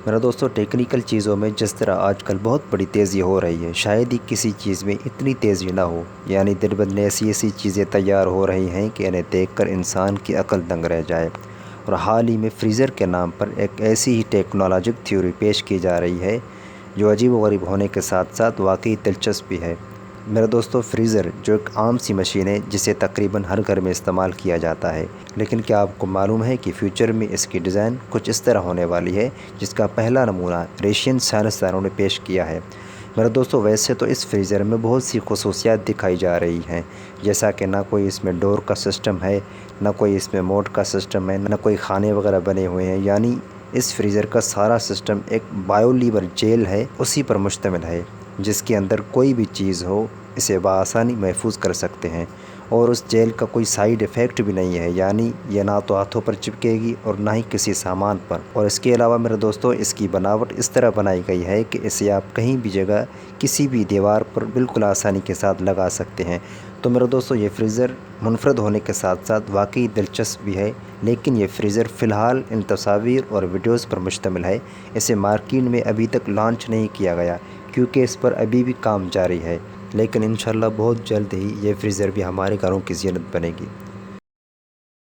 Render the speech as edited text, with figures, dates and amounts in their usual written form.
میرا دوستوں ٹیکنیکل چیزوں میں جس طرح آج کل بہت بڑی تیزی ہو رہی ہے، شاید ہی کسی چیز میں اتنی تیزی نہ ہو، یعنی دن بدن ایسی چیزیں تیار ہو رہی ہیں کہ انہیں دیکھ کر انسان کی عقل دنگ رہ جائے۔ اور حال ہی میں فریزر کے نام پر ایک ایسی ہی ٹیکنالوجک تھیوری پیش کی جا رہی ہے جو عجیب و غریب ہونے کے ساتھ ساتھ واقعی دلچسپ بھی ہے۔ میرا دوستو فریزر جو ایک عام سی مشین ہے جسے تقریباً ہر گھر میں استعمال کیا جاتا ہے، لیکن کیا آپ کو معلوم ہے کہ فیوچر میں اس کی ڈیزائن کچھ اس طرح ہونے والی ہے جس کا پہلا نمونہ ریشین سائنسدانوں نے پیش کیا ہے۔ میرا دوستو ویسے تو اس فریزر میں بہت سی خصوصیات دکھائی جا رہی ہیں، جیسا کہ نہ کوئی اس میں ڈور کا سسٹم ہے، نہ کوئی اس میں موڈ کا سسٹم ہے، نہ کوئی خانے وغیرہ بنے ہوئے ہیں، یعنی اس فریزر کا سارا سسٹم ایک بائیو لیور جیل ہے اسی پر مشتمل ہے، جس کے اندر کوئی بھی چیز ہو اسے بآسانی محفوظ کر سکتے ہیں۔ اور اس جیل کا کوئی سائیڈ ایفیکٹ بھی نہیں ہے، یعنی یہ نہ تو ہاتھوں پر چپکے گی اور نہ ہی کسی سامان پر۔ اور اس کے علاوہ میرے دوستو اس کی بناوٹ اس طرح بنائی گئی ہے کہ اسے آپ کہیں بھی جگہ کسی بھی دیوار پر بالکل آسانی کے ساتھ لگا سکتے ہیں۔ تو میرے دوستو یہ فریزر منفرد ہونے کے ساتھ ساتھ واقعی دلچسپ بھی ہے، لیکن یہ فریزر فی الحال ان تصاویر اور ویڈیوز پر مشتمل ہے۔ اسے مارکیٹ میں ابھی تک لانچ نہیں کیا گیا کیونکہ اس پر ابھی بھی کام جاری ہے، لیکن انشاءاللہ بہت جلد ہی یہ فریزر بھی ہمارے گھروں کی زینت بنے گی۔